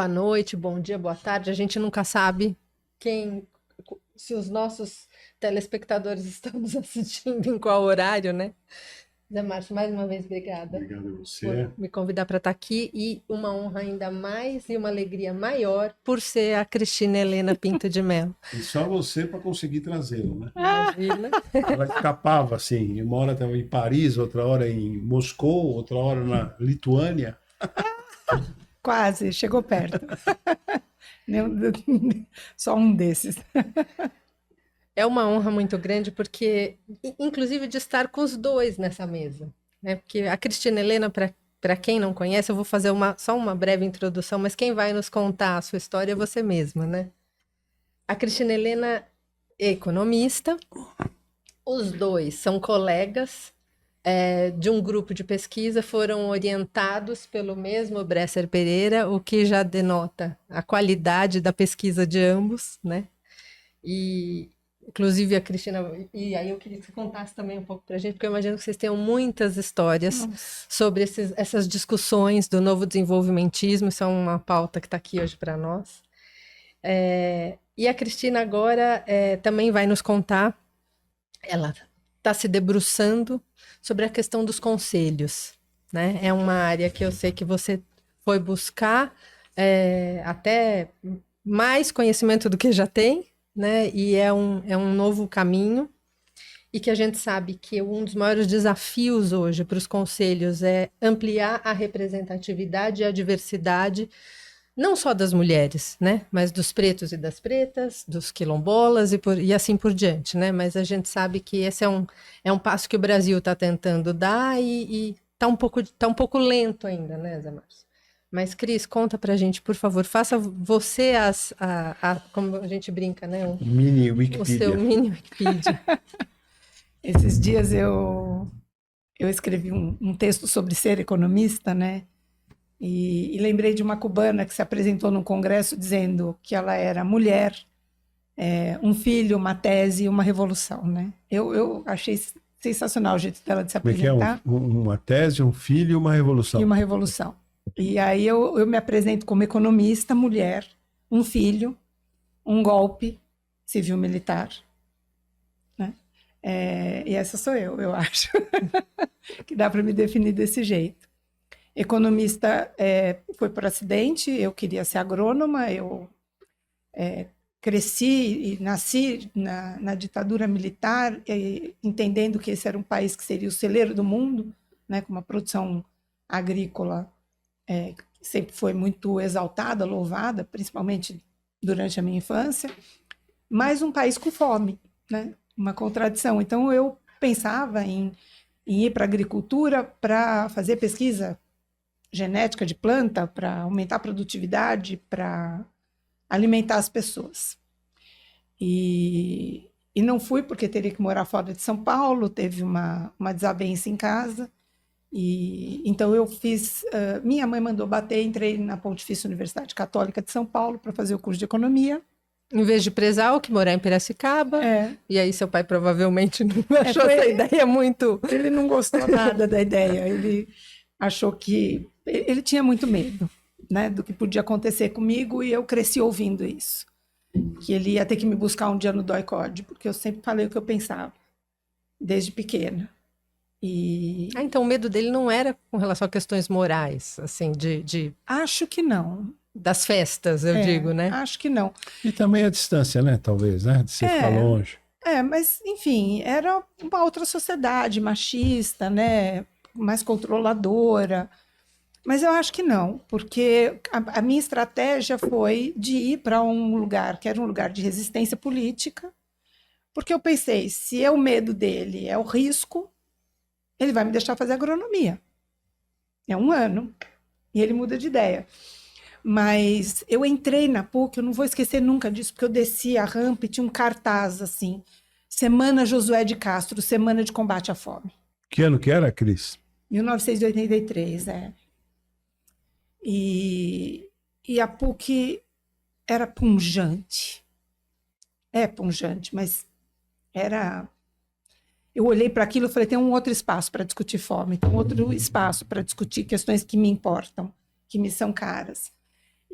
boa noite, bom dia, boa tarde. A gente nunca sabe quem, se os nossos telespectadores estão nos assistindo em qual horário, né? Zé Márcio, mais uma vez, obrigada Obrigado a por você. me convidar para estar aqui e uma honra ainda mais e uma alegria maior por ser a Cristina Helena Pinto de Mello. E só você para conseguir trazê-lo, né? Imagina. Ela escapava assim, uma hora estava em Paris, outra hora em Moscou, outra hora na Lituânia. Quase, chegou perto. Só um desses. É uma honra muito grande porque, inclusive, de estar com os dois nessa mesa, né? Porque a Cristina Helena, para quem não conhece, eu vou fazer só uma breve introdução, mas quem vai nos contar a sua história é você mesma, né? A Cristina Helena é economista, os dois são colegas de um grupo de pesquisa, foram orientados pelo mesmo Bresser Pereira, o que já denota a qualidade da pesquisa de ambos, né? E, inclusive, a Cristina, e aí eu queria que você contasse também um pouco para a gente, porque eu imagino que vocês tenham muitas histórias sobre essas discussões do novo desenvolvimentismo, isso é uma pauta que está aqui hoje para nós. E a Cristina agora também vai nos contar, ela está se debruçando sobre a questão dos conselhos, né? É uma área que eu sei que você foi buscar até mais conhecimento do que já tem, né? E é um novo caminho, e que a gente sabe que um dos maiores desafios hoje para os conselhos é ampliar a representatividade e a diversidade, não só das mulheres, né? Mas dos pretos e das pretas, dos quilombolas e assim por diante, né? Mas a gente sabe que esse é um passo que o Brasil está tentando dar e tá um pouco lento ainda, né, Zé Márcio? Mas, Cris, conta pra gente, por favor. Faça você como a gente brinca, né? Mini O seu Wikipedia. mini Wikipedia. Esses dias eu escrevi um texto sobre ser economista, né? E lembrei de uma cubana que se apresentou num congresso dizendo que ela era mulher, um filho, uma tese e uma revolução, né? Eu achei sensacional o jeito dela de se Como é que é? apresentar. Uma tese, um filho e uma revolução. E uma revolução. E aí eu me apresento como economista, mulher, um filho, um golpe civil-militar, né? E essa sou eu acho, que dá para me definir desse jeito. Economista foi por acidente, eu queria ser agrônoma, eu cresci e nasci na ditadura militar, entendendo que esse era um país que seria o celeiro do mundo, né, com uma produção agrícola que sempre foi muito exaltada, louvada, principalmente durante a minha infância, mas um país com fome, né, uma contradição. Então eu pensava em ir para a agricultura para fazer pesquisa genética de planta, para aumentar a produtividade, para alimentar as pessoas. E não fui porque teria que morar fora de São Paulo, teve uma desavença em casa, e então eu fiz, minha mãe mandou bater, entrei na Pontifícia Universidade Católica de São Paulo para fazer o curso de economia. Em vez de prezar, que morar em Piracicaba. E aí seu pai provavelmente não achou essa ideia muito... Ele não gostou nada da ideia, ele achou que... Ele tinha muito medo, né, do que podia acontecer comigo, e eu cresci ouvindo isso. Que ele ia ter que me buscar um dia no DOI-CODE, porque eu sempre falei o que eu pensava, desde pequena. Então o medo dele não era com relação a questões morais, assim, Acho que não. Das festas, eu digo, né? Acho que não. E também a distância, né? Talvez, né? De você ficar longe. Mas, enfim, era uma outra sociedade machista, né? Mais controladora. Mas eu acho que não, porque a minha estratégia foi de ir para um lugar que era um lugar de resistência política, porque eu pensei, se é o medo dele, é o risco, ele vai me deixar fazer agronomia. É 1 ano, e ele muda de ideia. Mas eu entrei na PUC, eu não vou esquecer nunca disso, porque eu desci a rampa e tinha um cartaz assim, Semana Josué de Castro, Semana de Combate à Fome. Que ano que era, Cris? 1983, E a PUC era punjante. É punjante, mas era... Eu olhei para aquilo e falei, tem um outro espaço para discutir fome, tem um outro espaço para discutir questões que me importam, que me são caras.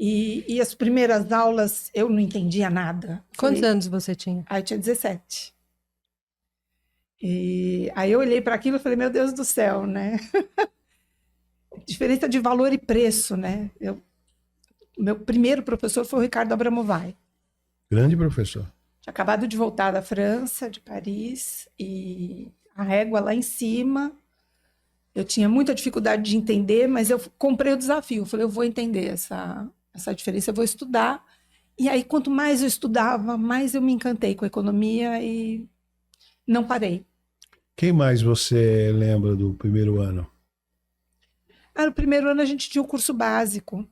E as primeiras aulas eu não entendia nada. Quantos anos você tinha? Aí eu tinha 17. E aí eu olhei para aquilo e falei, meu Deus do céu, né? Diferença de valor e preço, né? Meu primeiro professor foi o Ricardo Abramovay. Grande professor. Tinha acabado de voltar da França, de Paris, e a régua lá em cima. Eu tinha muita dificuldade de entender, mas eu comprei o desafio. Eu falei, eu vou entender essa diferença, eu vou estudar. E aí, quanto mais eu estudava, mais eu me encantei com a economia e não parei. Quem mais você lembra do primeiro ano? No primeiro ano a gente tinha o curso básico,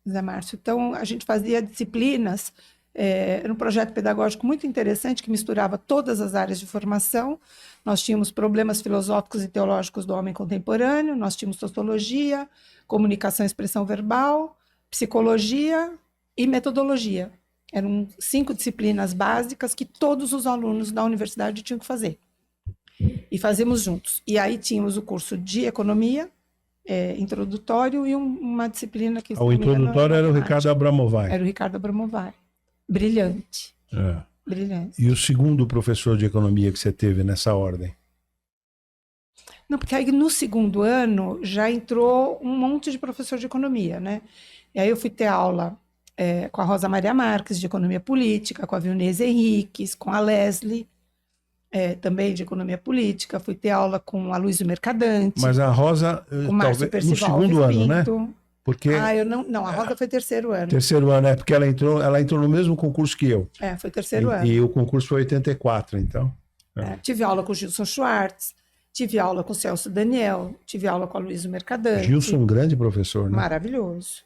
Zé Márcio. Então, a gente fazia disciplinas, era um projeto pedagógico muito interessante que misturava todas as áreas de formação. Nós tínhamos problemas filosóficos e teológicos do homem contemporâneo, nós tínhamos sociologia, comunicação e expressão verbal, psicologia e metodologia. Eram 5 disciplinas básicas que todos os alunos da universidade tinham que fazer. E fazíamos juntos. E aí tínhamos o curso de economia, introdutório, e uma disciplina que... O introdutório era o Ricardo Abramovay. Era o Ricardo Abramovay. Brilhante. Brilhante. E o segundo professor de economia que você teve nessa ordem? Não, porque aí no segundo ano já entrou um monte de professor de economia, né? E aí eu fui ter aula com a Rosa Maria Marques, de economia política, com a Vilnese Henriques, com a Leslie, também de economia política. Fui ter aula com a Luísa Mercadante. Mas a Rosa, com talvez no segundo ano, né? Porque... eu não, a Rosa foi terceiro ano. Terceiro ano, porque ela entrou no mesmo concurso que eu. Foi terceiro ano. E o concurso foi 84, então. Tive aula com o Gilson Schwartz, tive aula com o Celso Daniel, tive aula com a Luísa Mercadante. Gilson, um grande professor, né? Maravilhoso.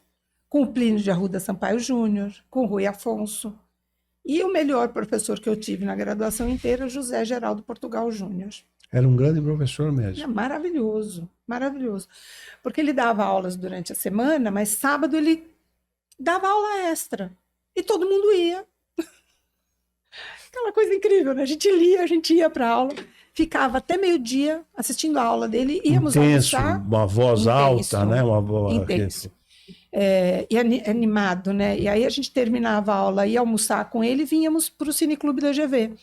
Com o Plínio de Arruda Sampaio Júnior, com o Rui Afonso. E o melhor professor que eu tive na graduação inteira, José Geraldo Portugal Júnior. Era um grande professor mesmo. Maravilhoso, maravilhoso. Porque ele dava aulas durante a semana, mas sábado ele dava aula extra. E todo mundo ia. Aquela coisa incrível, né? A gente lia, a gente ia para aula, ficava até meio-dia assistindo a aula dele, íamos almoçar. Uma voz alta, né? Uma voz intenso. E animado, né? E aí a gente terminava a aula, ia almoçar com ele e vínhamos para o Cineclube da GV,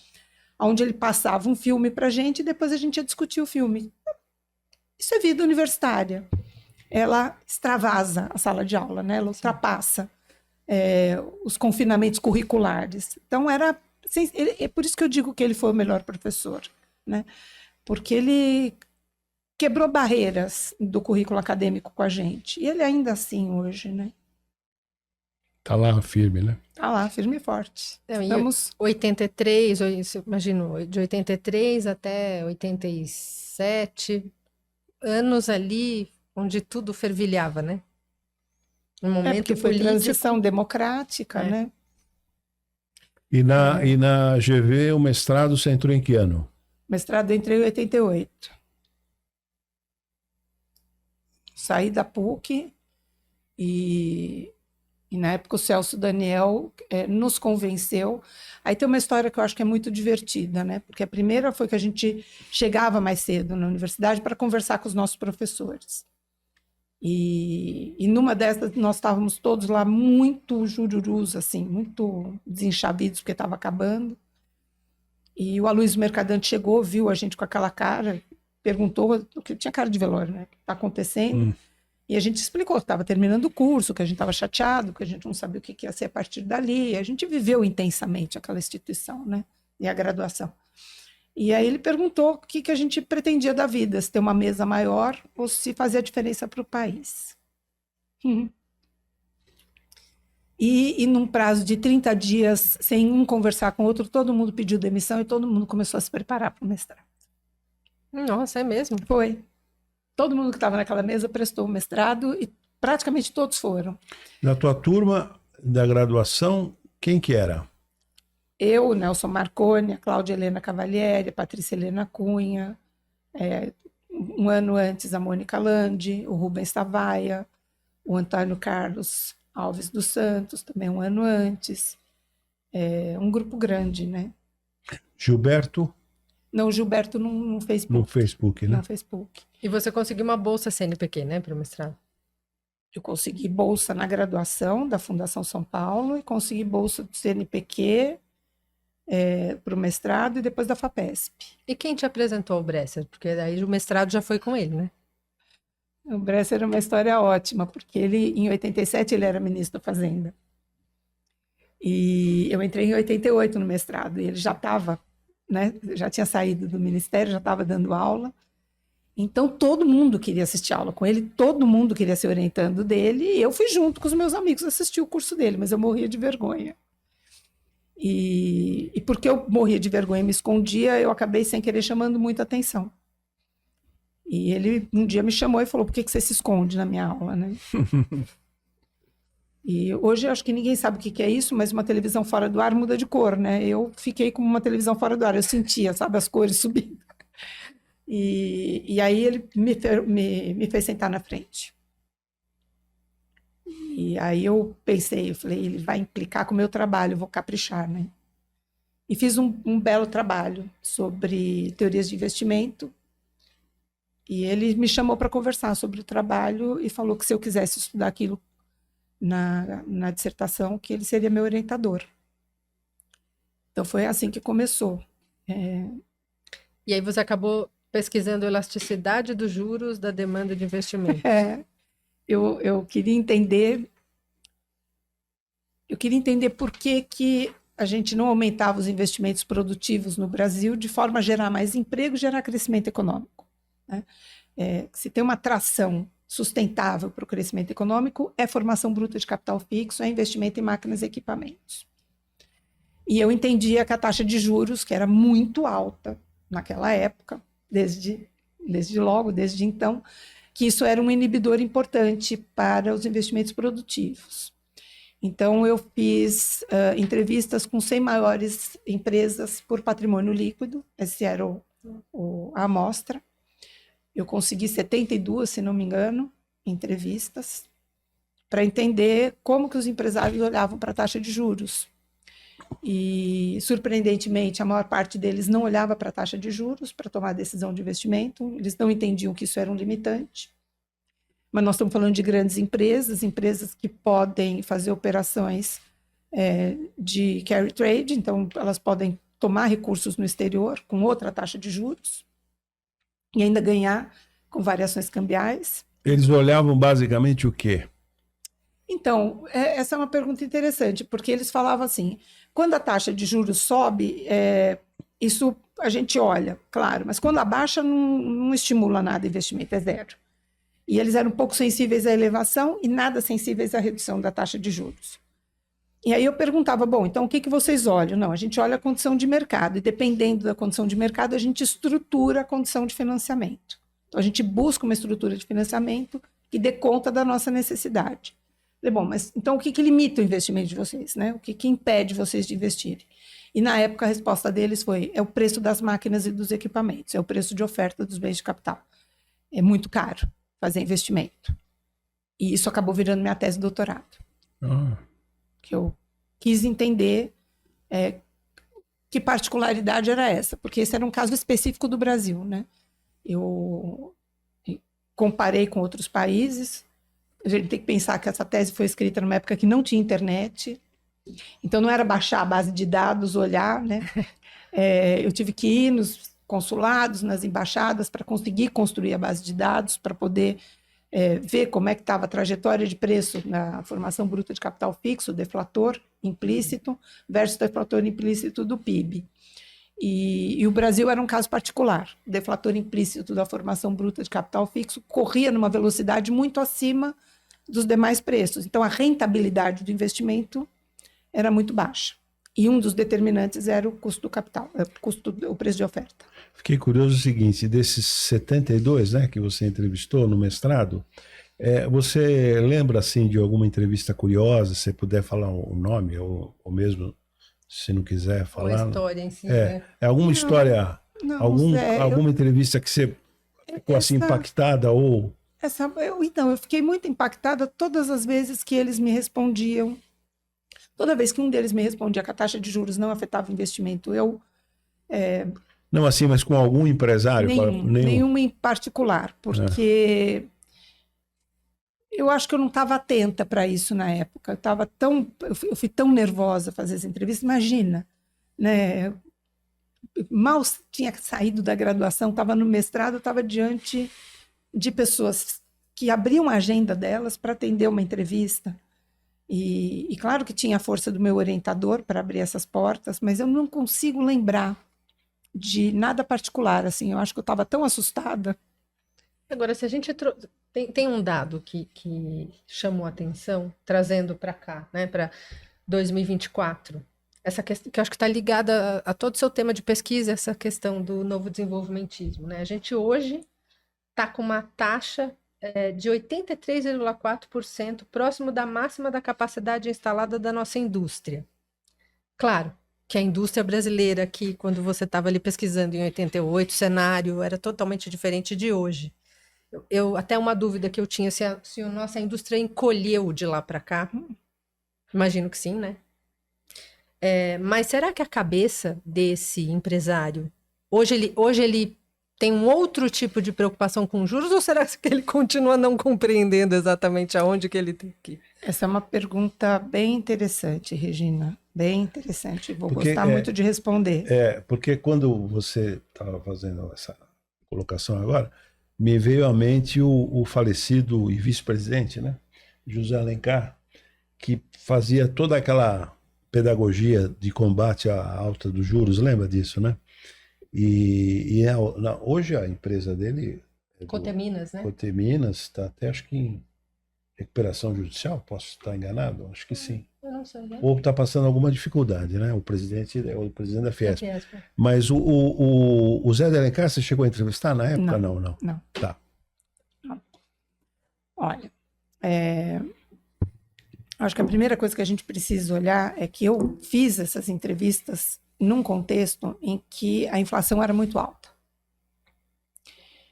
onde ele passava um filme para a gente e depois a gente ia discutir o filme. Isso é vida universitária. Ela extravasa a sala de aula, né? Ela ultrapassa os confinamentos curriculares. Então, é por isso que eu digo que ele foi o melhor professor, né? Porque ele quebrou barreiras do currículo acadêmico com a gente. E ele ainda assim hoje, né? Tá lá firme, né? Tá lá, firme e forte. Estamos... 83, imagino, de 83 até 87, anos ali onde tudo fervilhava, né? Um momento porque foi político. Transição democrática, né? E na GV, o mestrado você entrou em que ano? Mestrado entrei em 88. Saí da PUC e na época o Celso Daniel nos convenceu. Aí tem uma história que eu acho que é muito divertida, né? Porque a primeira foi que a gente chegava mais cedo na universidade para conversar com os nossos professores. E numa dessas nós estávamos todos lá muito jururus, assim, muito desenchabidos porque estava acabando. E o Aloysio Mercadante chegou, viu a gente com aquela cara, perguntou, que tinha cara de velório, né? O que está acontecendo? E a gente explicou que estava terminando o curso, que a gente estava chateado, que a gente não sabia o que ia ser a partir dali. A gente viveu intensamente aquela instituição, né? E a graduação. E aí ele perguntou o que a gente pretendia da vida, se ter uma mesa maior ou se fazia diferença para o país. E num prazo de 30 dias, sem um conversar com o outro, todo mundo pediu demissão e todo mundo começou a se preparar para o mestrado. Nossa, é mesmo? Foi. Todo mundo que estava naquela mesa prestou o mestrado e praticamente todos foram. Na tua turma da graduação, quem que era? Eu, Nelson Marconi, a Cláudia Helena Cavalieri, a Patrícia Helena Cunha, um ano antes a Mônica Landi, o Rubens Tavaia, o Antônio Carlos Alves dos Santos, também um ano antes. Um grupo grande, né? Gilberto? Não, o Gilberto não fez PUC. No Facebook, né? Não fez PUC. E você conseguiu uma bolsa CNPq, né, para o mestrado? Eu consegui bolsa na graduação da Fundação São Paulo e consegui bolsa do CNPq para o mestrado e depois da FAPESP. E quem te apresentou o Bresser? Porque daí o mestrado já foi com ele, né? O Bresser é uma história ótima, porque ele, em 87, ele era ministro da Fazenda. E eu entrei em 88 no mestrado, e ele já estava, né, já tinha saído do ministério, já estava dando aula. Então, todo mundo queria assistir aula com ele, todo mundo queria se orientando dele, e eu fui junto com os meus amigos assistir o curso dele, mas eu morria de vergonha. E porque eu morria de vergonha e me escondia, eu acabei sem querer chamando muita atenção. E ele um dia me chamou e falou: por que você se esconde na minha aula, né? E hoje eu acho que ninguém sabe o que é isso, mas uma televisão fora do ar muda de cor, né? Eu fiquei como uma televisão fora do ar, eu sentia, sabe, as cores subindo. E aí ele me fez sentar na frente. E aí eu pensei, eu falei, ele vai implicar com o meu trabalho, eu vou caprichar, né? E fiz um belo trabalho sobre teorias de investimento. E ele me chamou para conversar sobre o trabalho e falou que se eu quisesse estudar aquilo na dissertação, que ele seria meu orientador. Então foi assim que começou. E aí você acabou pesquisando a elasticidade dos juros da demanda de investimento. Eu queria entender por que a gente não aumentava os investimentos produtivos no Brasil de forma a gerar mais emprego e gerar crescimento econômico, né? Se tem uma tração sustentável para o crescimento econômico, é formação bruta de capital fixo, é investimento em máquinas e equipamentos. E eu entendia que a taxa de juros, que era muito alta naquela época, desde então, que isso era um inibidor importante para os investimentos produtivos. Então, eu fiz entrevistas com 100 maiores empresas por patrimônio líquido, esse era a amostra. Eu consegui 72, se não me engano, entrevistas, para entender como que os empresários olhavam para a taxa de juros. E, surpreendentemente, a maior parte deles não olhava para a taxa de juros para tomar a decisão de investimento, eles não entendiam que isso era um limitante. Mas nós estamos falando de grandes empresas que podem fazer operações de carry trade, então elas podem tomar recursos no exterior com outra taxa de juros e ainda ganhar com variações cambiais. Eles olhavam basicamente o quê? Então, essa é uma pergunta interessante, porque eles falavam assim, quando a taxa de juros sobe, isso a gente olha, claro, mas quando abaixa não estimula nada investimento, é zero. E eles eram um pouco sensíveis à elevação e nada sensíveis à redução da taxa de juros. E aí eu perguntava, bom, então o que vocês olham? Não, a gente olha a condição de mercado, e dependendo da condição de mercado, a gente estrutura a condição de financiamento. Então a gente busca uma estrutura de financiamento que dê conta da nossa necessidade. Falei, bom, mas então o que limita o investimento de vocês, né? O que impede vocês de investirem? E na época a resposta deles foi, é o preço das máquinas e dos equipamentos, é o preço de oferta dos bens de capital. É muito caro fazer investimento. E isso acabou virando minha tese de doutorado. Que eu quis entender que particularidade era essa, porque esse era um caso específico do Brasil, né? Eu comparei com outros países, a gente tem que pensar que essa tese foi escrita numa época que não tinha internet, então não era baixar a base de dados, olhar, né? Eu tive que ir nos consulados, nas embaixadas, para conseguir construir a base de dados, para poder ver como é que estava a trajetória de preço na formação bruta de capital fixo, o deflator implícito, versus o deflator implícito do PIB. E o Brasil era um caso particular. O deflator implícito da formação bruta de capital fixo corria numa velocidade muito acima dos demais preços. Então, a rentabilidade do investimento era muito baixa. E um dos determinantes era o custo do capital, o preço de oferta. Fiquei curioso o seguinte, desses 72, né, que você entrevistou no mestrado, você lembra, assim, de alguma entrevista curiosa, se puder falar o nome, ou mesmo, se não quiser falar. Uma história em si, né? Alguma história, alguma entrevista que você ficou assim impactada, ou... Então, eu fiquei muito impactada todas as vezes que eles me respondiam. Toda vez que um deles me respondia que a taxa de juros não afetava o investimento, Não assim, mas com algum empresário? Nenhum em particular, porque Eu acho que eu não estava atenta para isso na época. Eu fui tão nervosa fazer essa entrevista. Imagina, né? Mal tinha saído da graduação, estava no mestrado, estava diante de pessoas que abriam a agenda delas para atender uma entrevista. E claro que tinha a força do meu orientador para abrir essas portas, mas eu não consigo lembrar de nada particular. Assim, eu acho que eu estava tão assustada. Agora, se a gente tem um dado que chamou a atenção, trazendo para cá, né, para 2024, essa questão que eu acho que está ligada a todo o seu tema de pesquisa, essa questão do novo desenvolvimentismo, né? A gente hoje está com uma taxa de 83,4%, próximo da máxima da capacidade instalada da nossa indústria. Claro que a indústria brasileira, que quando você estava ali pesquisando em 88, o cenário era totalmente diferente de hoje. Até uma dúvida que eu tinha, se a nossa indústria encolheu de lá para cá. Imagino que sim, né? Mas será que a cabeça desse empresário, hoje ele tem um outro tipo de preocupação com juros, ou será que ele continua não compreendendo exatamente aonde que ele tem que ir? Essa é uma pergunta bem interessante, Regina. Bem interessante. Vou gostar muito de responder. Porque quando você estava fazendo essa colocação agora, me veio à mente o falecido e vice-presidente, né, José Alencar, que fazia toda aquela pedagogia de combate à alta dos juros, lembra disso, né? Hoje a empresa dele... Coteminas, né? Coteminas está até, acho que em recuperação judicial, posso estar enganado? Acho que sim. Eu não sei, né? Ou está passando alguma dificuldade, né? O presidente da Fiesp. Mas o Zé de Alencar, você chegou a entrevistar na época? Não. Tá. Não. Olha, acho que a primeira coisa que a gente precisa olhar é que eu fiz essas entrevistas num contexto em que a inflação era muito alta.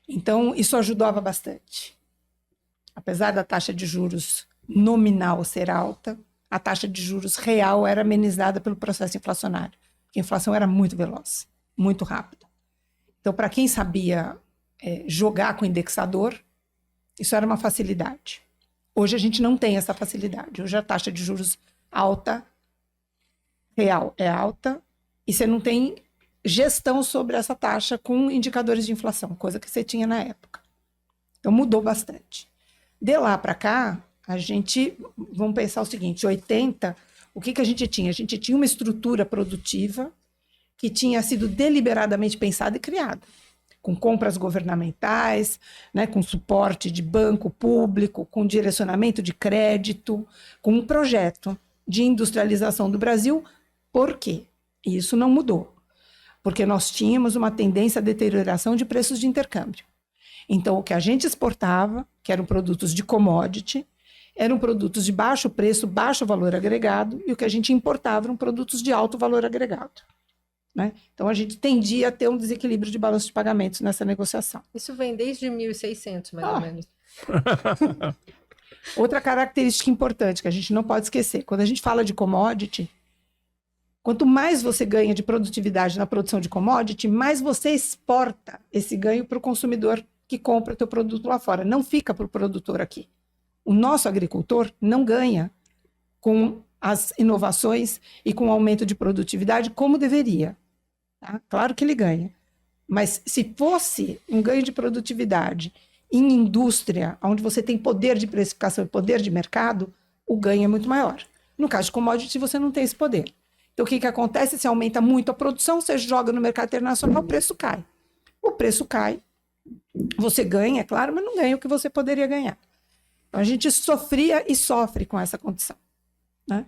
Então, isso ajudava bastante. Apesar da taxa de juros nominal ser alta, a taxa de juros real era amenizada pelo processo inflacionário. A inflação era muito veloz, muito rápida. Então, para quem sabia jogar com indexador, isso era uma facilidade. Hoje a gente não tem essa facilidade. Hoje a taxa de juros alta, real, é alta, e você não tem gestão sobre essa taxa com indicadores de inflação, coisa que você tinha na época. Então mudou bastante. De lá para cá, vamos pensar o seguinte, 80, o que a gente tinha? A gente tinha uma estrutura produtiva que tinha sido deliberadamente pensada e criada, com compras governamentais, né, com suporte de banco público, com direcionamento de crédito, com um projeto de industrialização do Brasil. Por quê? Isso não mudou, porque nós tínhamos uma tendência à deterioração de preços de intercâmbio. Então, o que a gente exportava, que eram produtos de commodity, eram produtos de baixo preço, baixo valor agregado, e o que a gente importava eram produtos de alto valor agregado. Né? Então, a gente tendia a ter um desequilíbrio de balanço de pagamentos nessa negociação. Isso vem desde 1600, mais ou menos. Outra característica importante que a gente não pode esquecer, quando a gente fala de commodity, quanto mais você ganha de produtividade na produção de commodity, mais você exporta esse ganho para o consumidor que compra o teu produto lá fora. Não fica para o produtor aqui. O nosso agricultor não ganha com as inovações e com o aumento de produtividade como deveria. Tá? Claro que ele ganha. Mas se fosse um ganho de produtividade em indústria, onde você tem poder de precificação e poder de mercado, o ganho é muito maior. No caso de commodity, você não tem esse poder. Então, o que acontece? Se aumenta muito a produção, você joga no mercado internacional, o preço cai. O preço cai, você ganha, é claro, mas não ganha o que você poderia ganhar. Então, a gente sofria e sofre com essa condição. Né?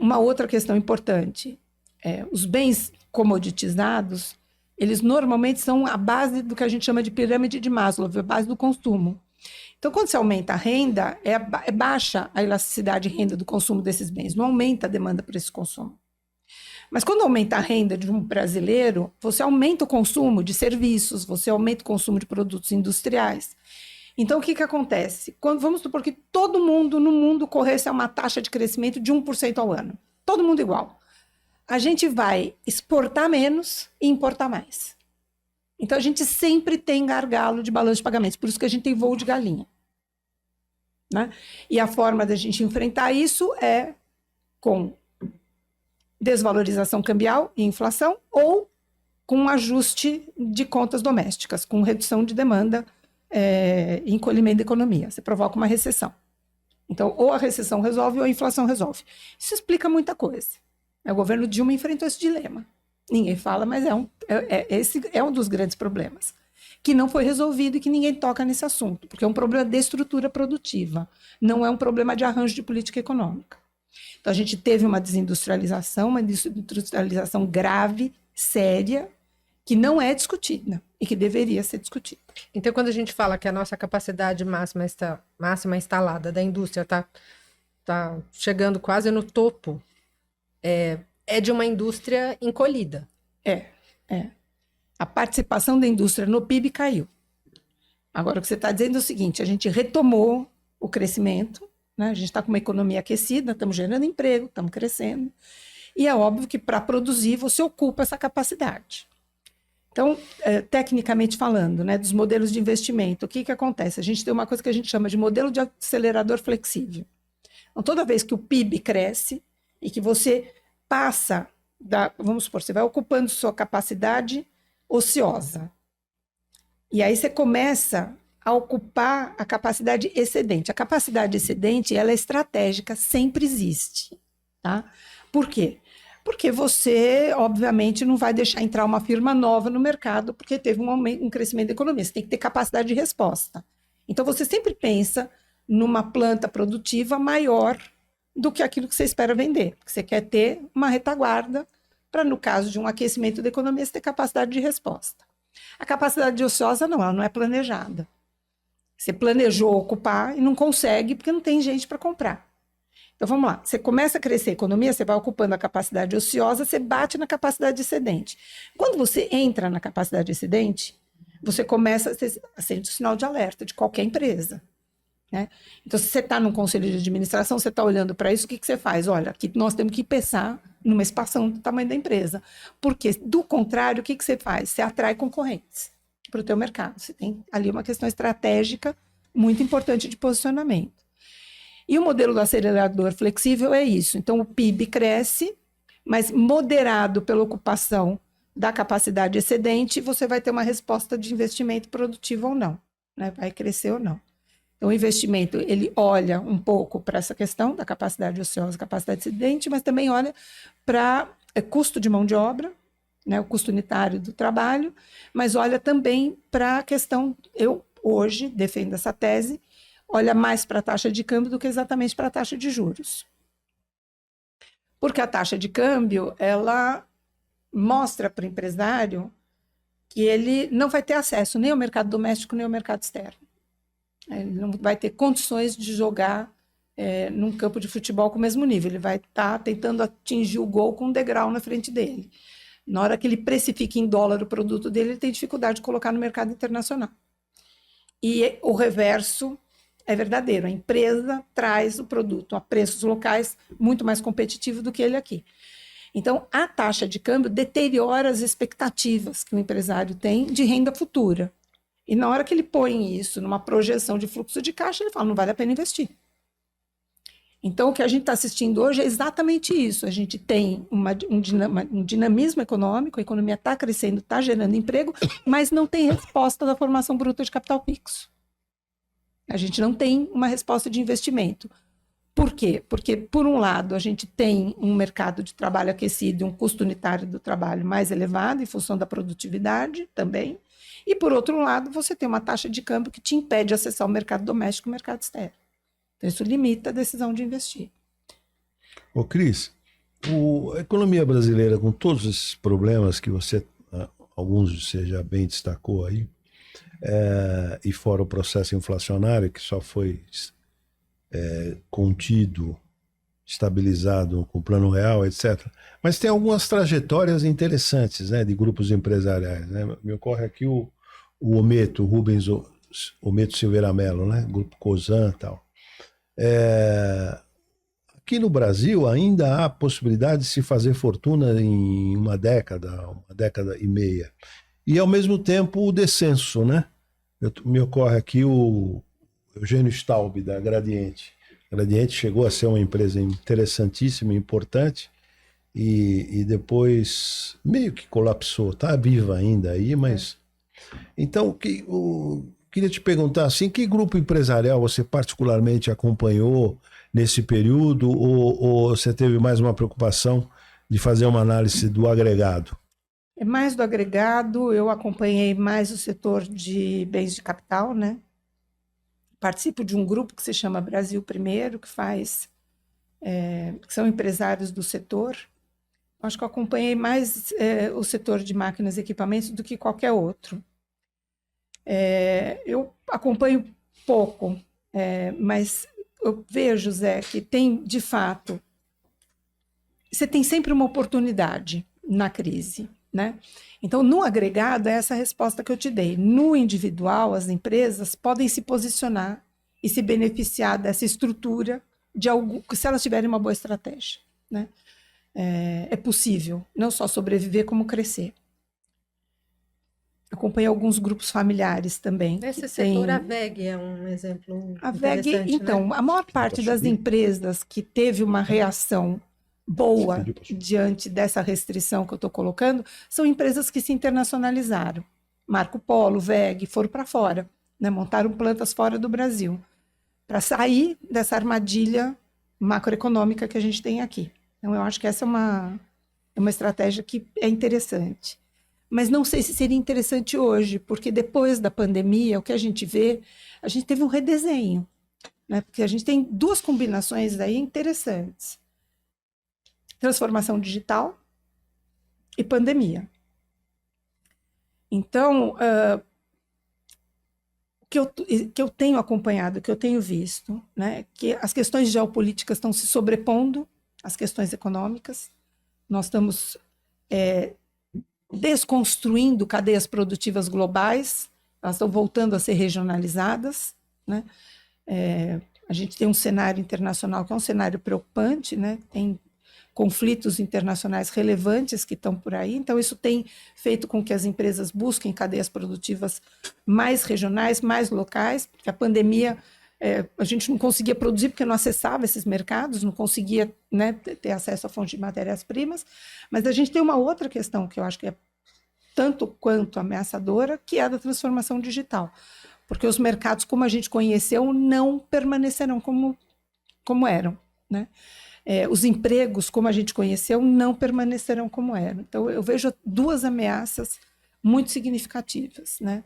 Uma outra questão importante, os bens comoditizados, eles normalmente são a base do que a gente chama de pirâmide de Maslow, a base do consumo. Então, quando você aumenta a renda, é baixa a elasticidade de renda do consumo desses bens, não aumenta a demanda por esse consumo. Mas quando aumenta a renda de um brasileiro, você aumenta o consumo de serviços, você aumenta o consumo de produtos industriais. Então, o que acontece? Vamos supor que todo mundo no mundo corresse a uma taxa de crescimento de 1% ao ano. Todo mundo igual. A gente vai exportar menos e importar mais. Então, a gente sempre tem gargalo de balanço de pagamentos. Por isso que a gente tem voo de galinha. né? E a forma da gente enfrentar isso é com desvalorização cambial e inflação ou com um ajuste de contas domésticas, com redução de demanda e encolhimento da economia. Você provoca uma recessão. Então, ou a recessão resolve ou a inflação resolve. Isso explica muita coisa. O governo Dilma enfrentou esse dilema. Ninguém fala, mas esse é um dos grandes problemas, que não foi resolvido e que ninguém toca nesse assunto, porque é um problema de estrutura produtiva, não é um problema de arranjo de política econômica. Então, a gente teve uma desindustrialização grave, séria, que não é discutida e que deveria ser discutida. Então, quando a gente fala que a nossa capacidade máxima instalada da indústria está chegando quase no topo, é de uma indústria encolhida. A participação da indústria no PIB caiu. Agora, o que você está dizendo é o seguinte, a gente retomou o crescimento, né? A gente está com uma economia aquecida, estamos gerando emprego, estamos crescendo, e é óbvio que para produzir você ocupa essa capacidade. Então, tecnicamente falando, né, dos modelos de investimento, o que acontece? A gente tem uma coisa que a gente chama de modelo de acelerador flexível. Então, toda vez que o PIB cresce e que você passa, vamos supor, você vai ocupando sua capacidade ociosa, e aí você começa a ocupar a capacidade excedente. A capacidade excedente, ela é estratégica, sempre existe. Tá? Por quê? Porque você, obviamente, não vai deixar entrar uma firma nova no mercado porque teve um crescimento da economia. Você tem que ter capacidade de resposta. Então, você sempre pensa numa planta produtiva maior do que aquilo que você espera vender. Porque você quer ter uma retaguarda para, no caso de um aquecimento da economia, você ter capacidade de resposta. A capacidade ociosa, não, ela não é planejada. Você planejou ocupar e não consegue porque não tem gente para comprar. Então, vamos lá. Você começa a crescer a economia, você vai ocupando a capacidade ociosa, você bate na capacidade excedente. Quando você entra na capacidade excedente, você começa a ser um sinal de alerta de qualquer empresa. Né? Então, se você está num conselho de administração, você está olhando para isso, o que você faz? Olha, aqui nós temos que pensar numa expansão do tamanho da empresa. Porque, do contrário, o que você faz? Você atrai concorrentes para o teu mercado. Você tem ali uma questão estratégica muito importante de posicionamento. E o modelo do acelerador flexível é isso. Então, o PIB cresce, mas moderado pela ocupação da capacidade excedente, você vai ter uma resposta de investimento produtivo ou não, né? Vai crescer ou não. Então, o investimento, ele olha um pouco para essa questão da capacidade ociosa, capacidade excedente, mas também olha para custo de mão de obra, né? O custo unitário do trabalho, mas olha também para a questão, eu hoje defendo essa tese, olha mais para a taxa de câmbio do que exatamente para a taxa de juros. Porque a taxa de câmbio, ela mostra para o empresário que ele não vai ter acesso nem ao mercado doméstico, nem ao mercado externo. Ele não vai ter condições de jogar num campo de futebol com o mesmo nível. Ele vai estar tentando atingir o gol com um degrau na frente dele. Na hora que ele precifica em dólar o produto dele, ele tem dificuldade de colocar no mercado internacional. E o reverso é verdadeiro. A empresa traz o produto a preços locais muito mais competitivos do que ele aqui. Então, a taxa de câmbio deteriora as expectativas que o empresário tem de renda futura. E na hora que ele põe isso numa projeção de fluxo de caixa, ele fala, não vale a pena investir. Então, o que a gente está assistindo hoje é exatamente isso. A gente tem um dinamismo econômico, a economia está crescendo, está gerando emprego, mas não tem resposta da formação bruta de capital fixo. A gente não tem uma resposta de investimento. Por quê? Porque, por um lado, a gente tem um mercado de trabalho aquecido, um custo unitário do trabalho mais elevado, em função da produtividade também. E, por outro lado, você tem uma taxa de câmbio que te impede de acessar o mercado doméstico e o mercado externo. Então, isso limita a decisão de investir. Ô, Cris, a economia brasileira, com todos esses problemas que alguns você já bem destacou aí, e fora o processo inflacionário, que só foi contido, estabilizado com o Plano Real, etc. Mas tem algumas trajetórias interessantes, né, de grupos empresariais. Né? Me ocorre aqui o Ometo, Rubens Ometo Silveira Mello, né? Grupo Cosan e tal. Aqui no Brasil ainda há possibilidade de se fazer fortuna em uma década e meia. E, ao mesmo tempo, o descenso, né? Me ocorre aqui Eugênio Staub, da Gradiente. A Gradiente chegou a ser uma empresa interessantíssima, importante, e depois meio que colapsou. Está viva ainda aí, mas... Então, queria te perguntar assim, que grupo empresarial você particularmente acompanhou nesse período, ou você teve mais uma preocupação de fazer uma análise do agregado? É mais do agregado, eu acompanhei mais o setor de bens de capital, né? Participo de um grupo que se chama Brasil Primeiro, que são empresários do setor. Acho que eu acompanhei mais o setor de máquinas e equipamentos do que qualquer outro. Eu acompanho pouco, mas eu vejo, Zé, que tem, de fato, você tem sempre uma oportunidade na crise, né? Então, no agregado, é essa resposta que eu te dei. No individual, as empresas podem se posicionar e se beneficiar dessa estrutura se elas tiverem uma boa estratégia, né? É possível não só sobreviver, como crescer. Acompanhei alguns grupos familiares também. Nesse setor, a WEG é um exemplo A WEG, então, né? a maior parte das empresas que teve uma reação boa diante dessa restrição que eu estou colocando são empresas que se internacionalizaram. Marco Polo, WEG, foram para fora, né? Montaram plantas fora do Brasil, para sair dessa armadilha macroeconômica que a gente tem aqui. Então, eu acho que essa é uma estratégia que é interessante. Mas não sei se seria interessante hoje, porque depois da pandemia, o que a gente vê, a gente teve um redesenho, né? Porque a gente tem duas combinações aí interessantes. Transformação digital e pandemia. Então, o que eu tenho acompanhado, o que eu tenho visto, né, que as questões geopolíticas estão se sobrepondo às questões econômicas. Nós estamos desconstruindo cadeias produtivas globais, elas estão voltando a ser regionalizadas, né? A gente tem um cenário internacional que é um cenário preocupante, né? Tem conflitos internacionais relevantes que estão por aí, então isso tem feito com que as empresas busquem cadeias produtivas mais regionais, mais locais, porque a pandemia, a gente não conseguia produzir porque não acessava esses mercados, não conseguia, né, ter acesso à fonte de matérias-primas, mas a gente tem uma outra questão que eu acho que é tanto quanto ameaçadora, que é a da transformação digital, porque os mercados, como a gente conheceu, não permanecerão como eram, né? Os empregos, como a gente conheceu, não permanecerão como eram. Então, eu vejo duas ameaças muito significativas, né?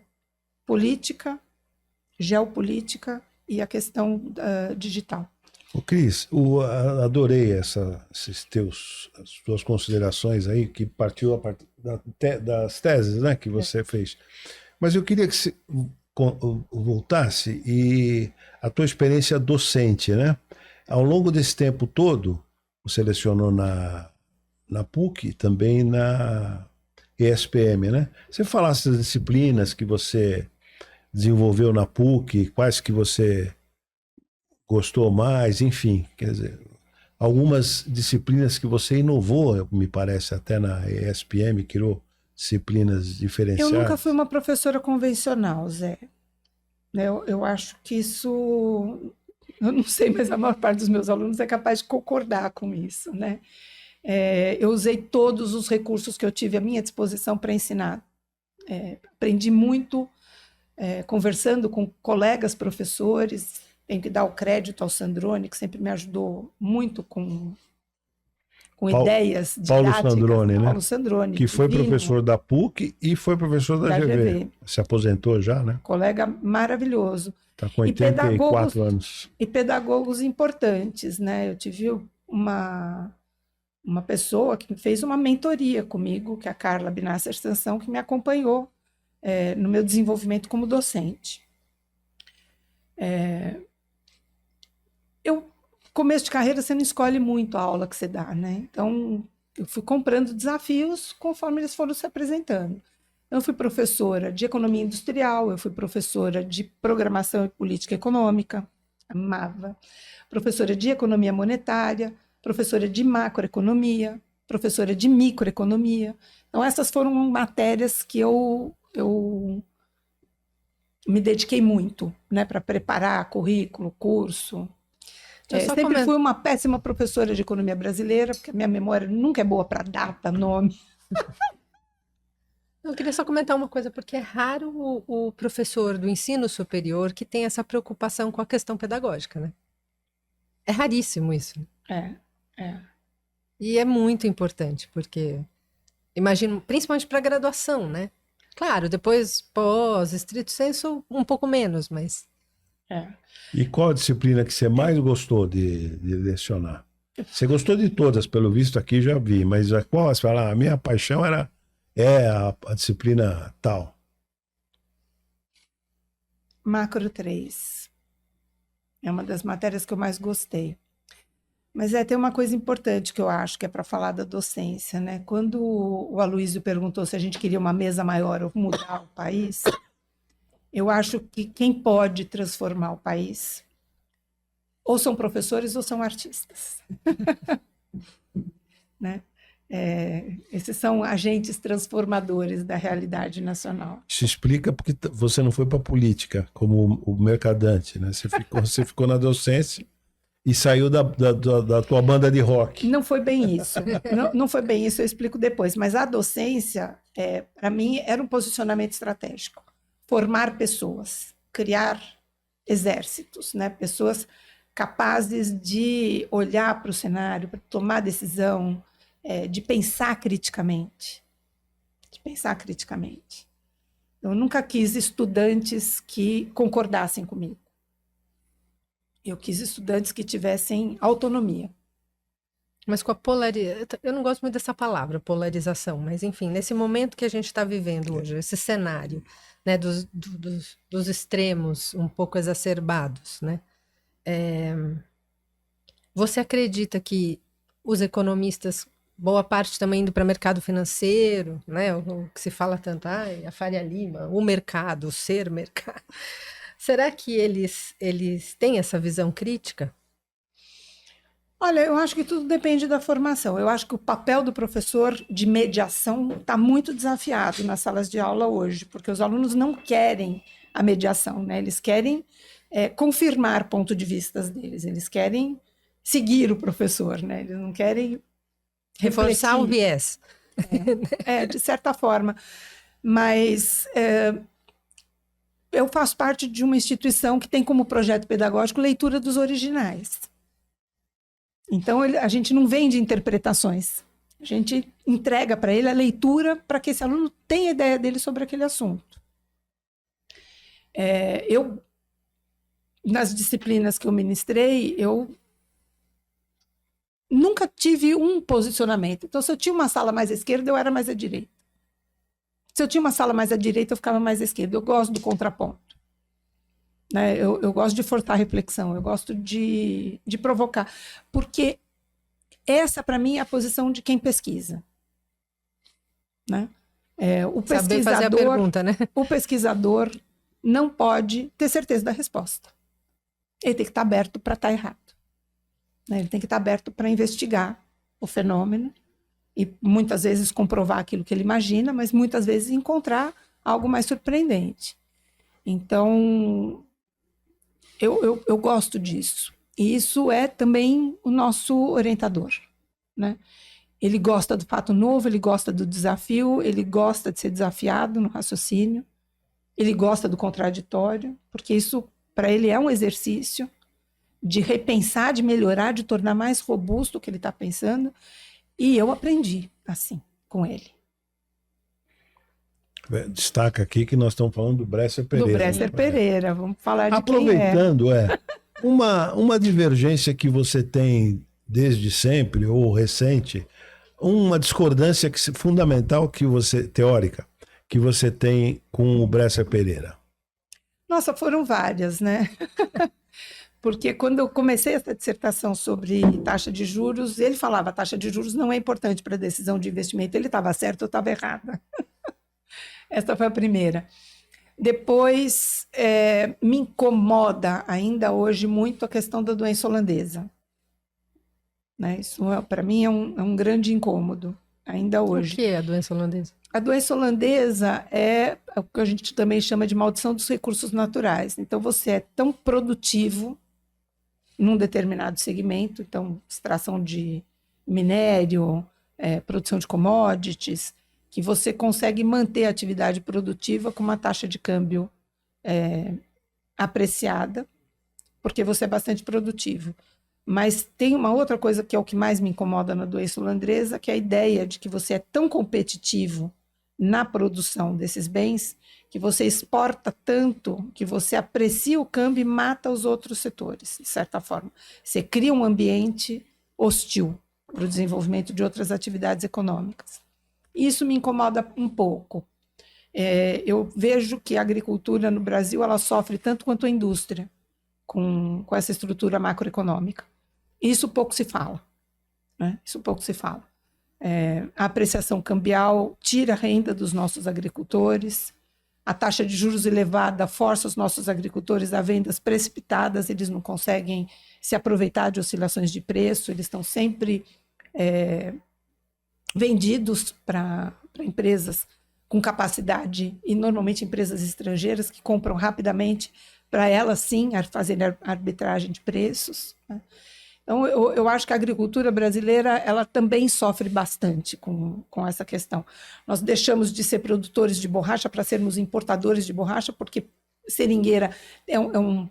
Política, geopolítica e a questão digital. Cris, adorei as tuas considerações aí, que partiu das teses, né, que você fez. Mas eu queria que você voltasse e a tua experiência docente, né? Ao longo desse tempo todo, você lecionou na PUC, também na ESPM, né? Você falasse das disciplinas que você desenvolveu na PUC, quais que você gostou mais, enfim, quer dizer, algumas disciplinas que você inovou, me parece, até na ESPM, criou disciplinas diferenciadas. Eu nunca fui uma professora convencional, Zé. Eu acho que isso... Eu não sei, mas a maior parte dos meus alunos é capaz de concordar com isso, né? Eu usei todos os recursos que eu tive à minha disposição para ensinar. Aprendi muito conversando com colegas professores. Tenho que dar o crédito ao Sandrone, que sempre me ajudou muito com ideias didáticas. Paulo Sandrone, né? Paulo Sandrone. Que foi professor da PUC e foi professor da GV. Se aposentou já, né? Colega maravilhoso. Está com 84 anos. E pedagogos importantes, né? Eu tive uma pessoa que fez uma mentoria comigo, que é a Carla Binasser Sansão, que me acompanhou no meu desenvolvimento como docente. Começo de carreira, você não escolhe muito a aula que você dá, né? Então, eu fui comprando desafios conforme eles foram se apresentando. Eu fui professora de economia industrial, eu fui professora de programação e política econômica, amava. Professora de economia monetária, professora de macroeconomia, professora de microeconomia. Então, essas foram matérias que eu me dediquei muito, né, para preparar currículo, curso. Sempre fui uma péssima professora de economia brasileira, porque a minha memória nunca é boa para data, nome. Eu queria só comentar uma coisa, porque é raro o professor do ensino superior que tem essa preocupação com a questão pedagógica, né? É raríssimo isso. É. E é muito importante, porque imagino, principalmente para graduação, né? Claro, depois pós, estrito sensu, um pouco menos, mas E qual a disciplina que você mais gostou de lecionar? Você gostou de todas, pelo visto aqui já vi, mas qual você fala? A minha paixão é a disciplina tal. Macro 3. É uma das matérias que eu mais gostei. Mas tem uma coisa importante que eu acho que é para falar da docência, né? Quando o Aloysio perguntou se a gente queria uma mesa maior ou mudar o país, eu acho que quem pode transformar o país ou são professores ou são artistas. Né? Esses são agentes transformadores da realidade nacional. Isso explica porque você não foi para a política como o mercadante, né? Você ficou na docência e saiu da tua banda de rock. Não foi bem isso. Não foi bem isso, eu explico depois. Mas a docência, para mim, era um posicionamento estratégico. Formar pessoas, criar exércitos, né? Pessoas capazes de olhar para o cenário, para tomar decisão, de pensar criticamente. Eu nunca quis estudantes que concordassem comigo. Eu quis estudantes que tivessem autonomia. Mas com a polarização, eu não gosto muito dessa palavra, polarização, mas enfim, nesse momento que a gente está vivendo hoje, esse cenário, né, dos extremos um pouco exacerbados, né? Você acredita que os economistas, boa parte também indo para o mercado financeiro, né? O que se fala tanto, a Faria Lima, o mercado, o ser mercado. Será que eles têm essa visão crítica? Olha, eu acho que tudo depende da formação. Eu acho que o papel do professor de mediação está muito desafiado nas salas de aula hoje, porque os alunos não querem a mediação, né? Eles querem confirmar ponto de vista deles, eles querem seguir o professor, né? Eles não querem reforçar o viés. De certa forma. Mas eu faço parte de uma instituição que tem como projeto pedagógico leitura dos originais. Então, a gente não vende interpretações. A gente entrega para ele a leitura para que esse aluno tenha ideia dele sobre aquele assunto. Nas disciplinas que eu ministrei, eu nunca tive um posicionamento. Então, se eu tinha uma sala mais à esquerda, eu era mais à direita. Se eu tinha uma sala mais à direita, eu ficava mais à esquerda. Eu gosto do contraponto. Né? Eu gosto de forçar a reflexão, eu gosto de provocar. Porque essa, para mim, é a posição de quem pesquisa. Né? Saber fazer a pergunta, né? O pesquisador não pode ter certeza da resposta. Ele tem que estar aberto para estar errado. Né? Ele tem que estar aberto para investigar o fenômeno e muitas vezes comprovar aquilo que ele imagina, mas muitas vezes encontrar algo mais surpreendente. Então, eu gosto disso. E isso é também o nosso orientador. Né? Ele gosta do fato novo, ele gosta do desafio, ele gosta de ser desafiado no raciocínio, ele gosta do contraditório, porque isso, para ele, é um exercício de repensar, de melhorar, de tornar mais robusto o que ele está pensando. E eu aprendi assim com ele. Destaca aqui que nós estamos falando do Bresser Pereira. Do Bresser Pereira, vamos falar de aproveitando, uma divergência que você tem desde sempre, ou recente, uma discordância fundamental teórica, que você tem com o Bresser Pereira. Nossa, foram várias, né? Porque quando eu comecei essa dissertação sobre taxa de juros, ele falava que a taxa de juros não é importante para a decisão de investimento. Ele estava certo, eu estava errada. Essa foi a primeira. Depois, me incomoda ainda hoje muito a questão da doença holandesa. Né? Isso, para mim, é um grande incômodo. ainda O hoje. que é a doença holandesa? A doença holandesa é o que a gente também chama de maldição dos recursos naturais. Então, você é tão produtivo num determinado segmento, então, extração de minério, produção de commodities, que você consegue manter a atividade produtiva com uma taxa de câmbio apreciada, porque você é bastante produtivo. Mas tem uma outra coisa que é o que mais me incomoda na doença holandesa, que é a ideia de que você é tão competitivo na produção desses bens que você exporta tanto que você aprecia o câmbio e mata os outros setores, de certa forma. Você cria um ambiente hostil para o desenvolvimento de outras atividades econômicas. Isso me incomoda um pouco. Eu vejo que a agricultura no Brasil ela sofre tanto quanto a indústria com essa estrutura macroeconômica. Isso pouco se fala, né? Isso pouco se fala. A apreciação cambial tira a renda dos nossos agricultores, a taxa de juros elevada força os nossos agricultores a vendas precipitadas, eles não conseguem se aproveitar de oscilações de preço, eles estão sempre vendidos para empresas com capacidade, e normalmente empresas estrangeiras que compram rapidamente para elas sim fazerem arbitragem de preços, né? Então, eu acho que a agricultura brasileira ela também sofre bastante com essa questão. Nós deixamos de ser produtores de borracha para sermos importadores de borracha, porque seringueira é um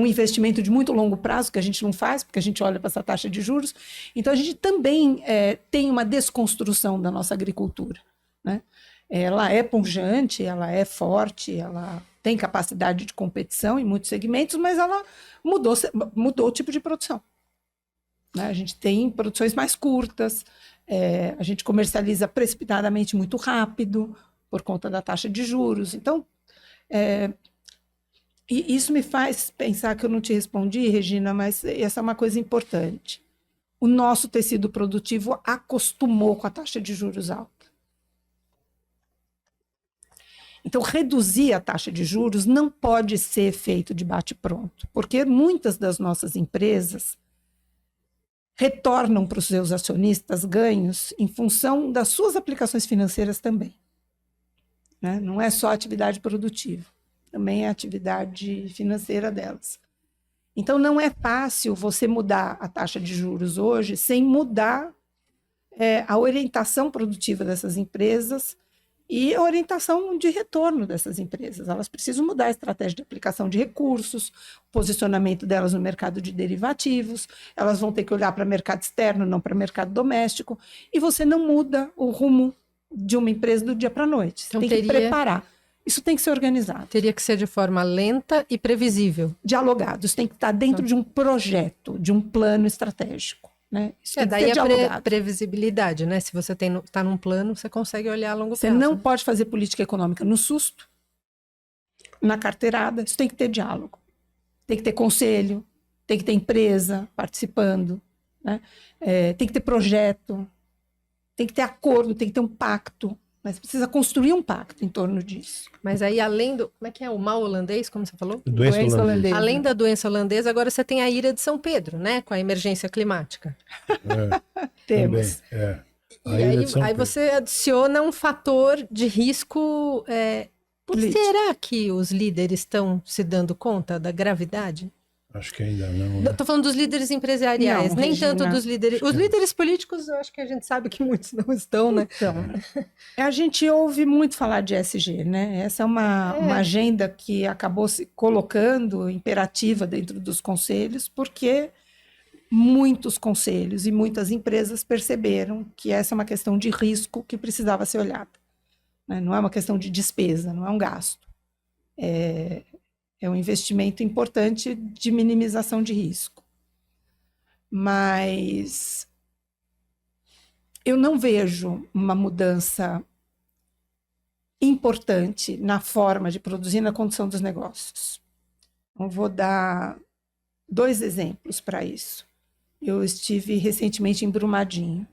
investimento de muito longo prazo que a gente não faz, porque a gente olha para essa taxa de juros. Então, a gente também tem uma desconstrução da nossa agricultura, né? Ela é pujante, ela é forte, ela tem capacidade de competição em muitos segmentos, mas ela mudou o tipo de produção, né? A gente tem produções mais curtas, a gente comercializa precipitadamente muito rápido por conta da taxa de juros. Então, e isso me faz pensar que eu não te respondi, Regina, mas essa é uma coisa importante. O nosso tecido produtivo acostumou com a taxa de juros alta. Então, reduzir a taxa de juros não pode ser feito de bate-pronto, porque muitas das nossas empresas retornam para os seus acionistas ganhos em função das suas aplicações financeiras também, né? Não é só a atividade produtiva, também é a atividade financeira delas. Então, não é fácil você mudar a taxa de juros hoje sem mudar a orientação produtiva dessas empresas e a orientação de retorno dessas empresas. Elas precisam mudar a estratégia de aplicação de recursos, o posicionamento delas no mercado de derivativos, elas vão ter que olhar para o mercado externo, não para o mercado doméstico, e você não muda o rumo de uma empresa do dia para a noite. Você tem que preparar. Isso tem que ser organizado. Teria que ser de forma lenta e previsível. Dialogado. Isso tem que estar dentro de um projeto, de um plano estratégico, né? Isso tem que daí ser dialogado. A previsibilidade, né? Se você está num plano, você consegue olhar a longo prazo. Você não pode fazer política econômica no susto, na carteirada. Isso tem que ter diálogo. Tem que ter conselho, tem que ter empresa participando, né? Tem que ter projeto, tem que ter acordo, tem que ter um pacto. Mas precisa construir um pacto em torno disso. Mas aí, além do... Como é que é? O mal holandês, como você falou? Doença holandesa. Além da doença holandesa, agora você tem a ira de São Pedro, né? Com a emergência climática. Temos. E aí você adiciona um fator de risco. Será que os líderes estão se dando conta da gravidade? Acho que ainda não. Né? Estou falando dos líderes empresariais, não, nem Regina. tanto dos líderes. Os líderes políticos, eu acho que a gente sabe que muitos não estão, né? Então, a gente ouve muito falar de ESG, né? Essa é uma agenda que acabou se colocando imperativa dentro dos conselhos, porque muitos conselhos e muitas empresas perceberam que essa é uma questão de risco que precisava ser olhada, né? Não é uma questão de despesa, não é um gasto. É um investimento importante de minimização de risco. Mas eu não vejo uma mudança importante na forma de produzir, na condução dos negócios. Eu vou dar 2 exemplos para isso. Eu estive recentemente em Brumadinho.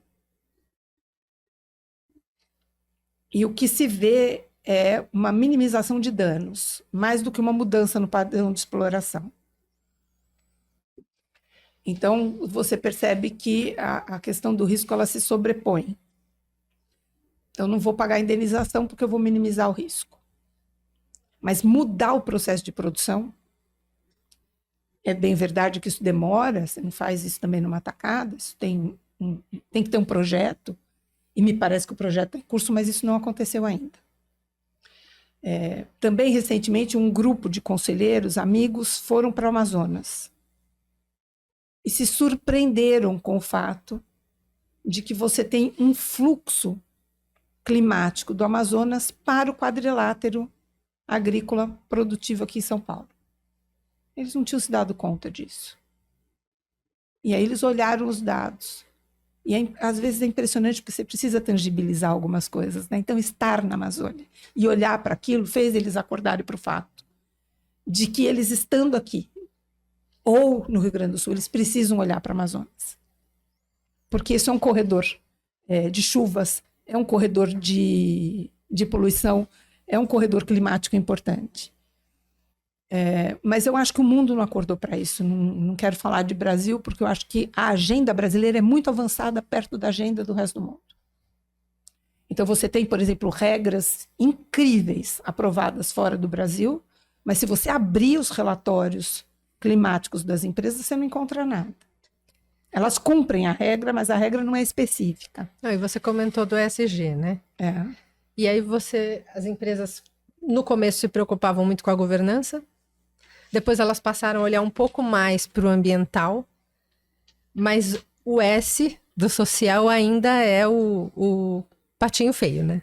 E o que se vê é uma minimização de danos, mais do que uma mudança no padrão de exploração. Então, você percebe que a questão do risco ela se sobrepõe. Eu não vou pagar indenização porque eu vou minimizar o risco. Mas mudar o processo de produção, é bem verdade que isso demora, você não faz isso também numa tacada, isso tem que ter um projeto, e me parece que o projeto está em curso, mas isso não aconteceu ainda. Também, recentemente, um grupo de conselheiros, amigos, foram para o Amazonas e se surpreenderam com o fato de que você tem um fluxo climático do Amazonas para o quadrilátero agrícola produtivo aqui em São Paulo. Eles não tinham se dado conta disso. E aí eles olharam os dados. E às vezes é impressionante porque você precisa tangibilizar algumas coisas, né? Então, estar na Amazônia e olhar para aquilo fez eles acordarem para o fato de que eles estando aqui, ou no Rio Grande do Sul, eles precisam olhar para o Amazonas. Porque isso é um corredor de chuvas, é um corredor de poluição, é um corredor climático importante. Mas eu acho que o mundo não acordou para isso. Não quero falar de Brasil, porque eu acho que a agenda brasileira é muito avançada perto da agenda do resto do mundo. Então, você tem, por exemplo, regras incríveis aprovadas fora do Brasil, mas se você abrir os relatórios climáticos das empresas, você não encontra nada. Elas cumprem a regra, mas a regra não é específica. E você comentou do ESG, né? E aí as empresas, no começo, se preocupavam muito com a governança, depois elas passaram a olhar um pouco mais para o ambiental, mas o S do social ainda é o patinho feio, né?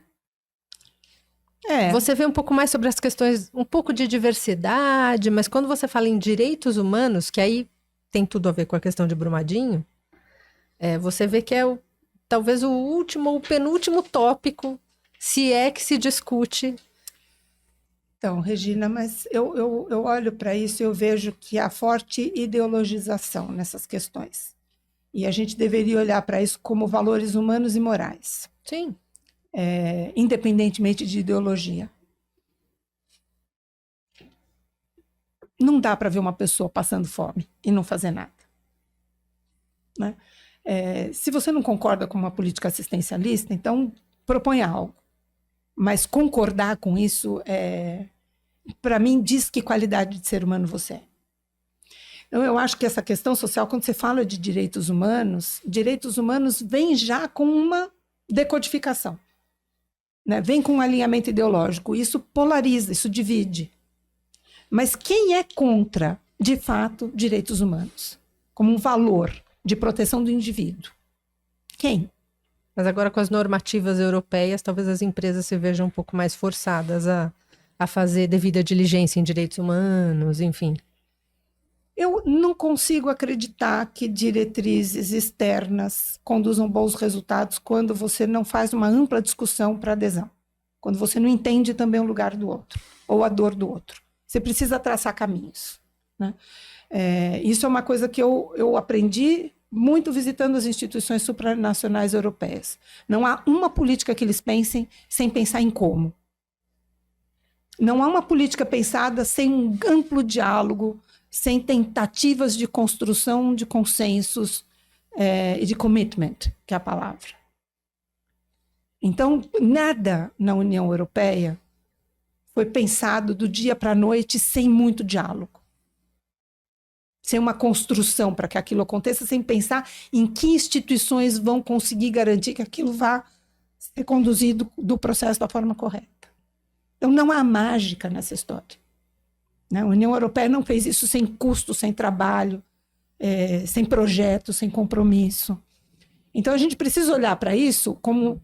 Você vê um pouco mais sobre as questões, um pouco de diversidade, mas quando você fala em direitos humanos, que aí tem tudo a ver com a questão de Brumadinho, você vê que é talvez o último ou penúltimo tópico, se é que se discute. Então, Regina, mas eu olho para isso e eu vejo que há forte ideologização nessas questões. E a gente deveria olhar para isso como valores humanos e morais. Sim. Independentemente de ideologia. Não dá para ver uma pessoa passando fome e não fazer nada. Né? Se você não concorda com uma política assistencialista, então proponha algo. Mas concordar com isso, para mim, diz que qualidade de ser humano você é. Então, eu acho que essa questão social, quando você fala de direitos humanos vem já com uma decodificação. Né? Vem com um alinhamento ideológico. Isso polariza, isso divide. Mas quem é contra, de fato, direitos humanos? Como um valor de proteção do indivíduo? Quem? Mas agora com as normativas europeias, talvez as empresas se vejam um pouco mais forçadas a fazer devida diligência em direitos humanos, enfim. Eu não consigo acreditar que diretrizes externas conduzam bons resultados quando você não faz uma ampla discussão para adesão. Quando você não entende também o lugar do outro, ou a dor do outro. Você precisa traçar caminhos. Né? Isso é uma coisa que eu aprendi muito visitando as instituições supranacionais europeias. Não há uma política que eles pensem sem pensar em como. Não há uma política pensada sem um amplo diálogo, sem tentativas de construção de consensos e de commitment, que é a palavra. Então, nada na União Europeia foi pensado do dia para a noite sem muito diálogo. Sem uma construção para que aquilo aconteça, sem pensar em que instituições vão conseguir garantir que aquilo vá ser conduzido do processo da forma correta. Então, não há mágica nessa história. A União Europeia não fez isso sem custo, sem trabalho, sem projeto, sem compromisso. Então, a gente precisa olhar para isso como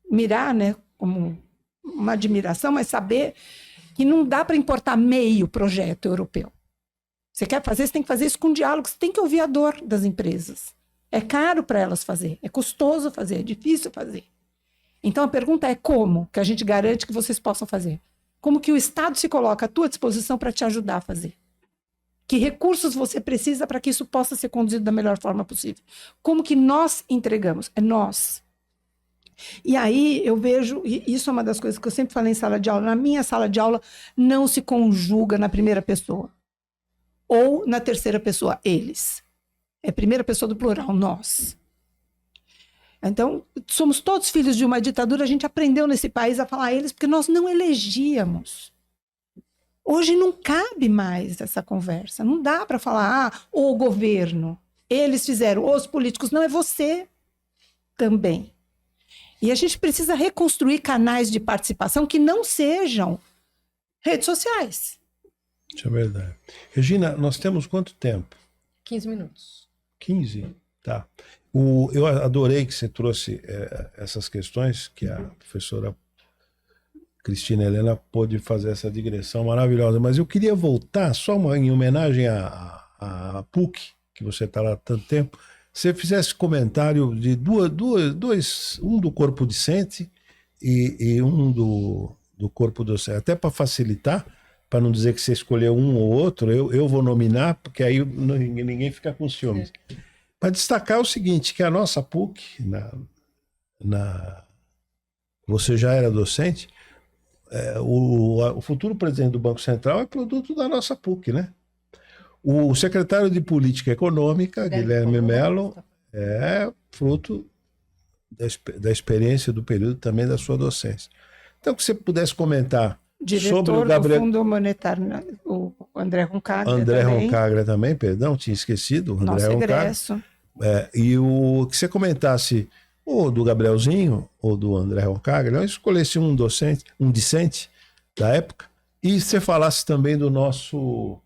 mirar, né, como uma admiração, mas saber que não dá para importar meio projeto europeu. Você quer fazer, você tem que fazer isso com diálogo, você tem que ouvir a dor das empresas. É caro para elas fazer, é custoso fazer, é difícil fazer. Então, a pergunta é como que a gente garante que vocês possam fazer? Como que o Estado se coloca à tua disposição para te ajudar a fazer? Que recursos você precisa para que isso possa ser conduzido da melhor forma possível? Como que nós entregamos? É nós. E aí eu vejo, e isso é uma das coisas que eu sempre falei em sala de aula, na minha sala de aula não se conjuga na primeira pessoa. ou na terceira pessoa, eles. É primeira pessoa do plural, nós. Então, somos todos filhos de uma ditadura, a gente aprendeu nesse país a falar eles porque nós não elegíamos. Hoje não cabe mais essa conversa, não dá para falar, o governo, eles fizeram, os políticos, não, é você também. E a gente precisa reconstruir canais de participação que não sejam redes sociais. Isso é verdade. Regina, nós temos quanto tempo? 15 minutos. 15? Tá. Eu adorei que você trouxe essas questões, que a professora Cristina Helena pôde fazer essa digressão maravilhosa, mas eu queria voltar, em homenagem à PUC, que você está lá há tanto tempo, você fizesse comentário de um do corpo discente e um do corpo docente, até para facilitar, para não dizer que você escolheu um ou outro, eu vou nominar, porque aí ninguém fica com ciúmes. Para destacar o seguinte, que a nossa PUC, você já era docente, o futuro presidente do Banco Central é produto da nossa PUC, né? O secretário de Política Econômica, Guilherme Mello, é fruto da experiência do período também da sua docência. Então, que você pudesse comentar sobre o Gabriel... do Fundo Monetário, o André Roncagra André também. Roncagra também, perdão, tinha esquecido. André Nosso Roncagra. egresso. E que você comentasse ou do Gabrielzinho ou do André Roncagra, eu escolhesse um discente da época, e você falasse também do nosso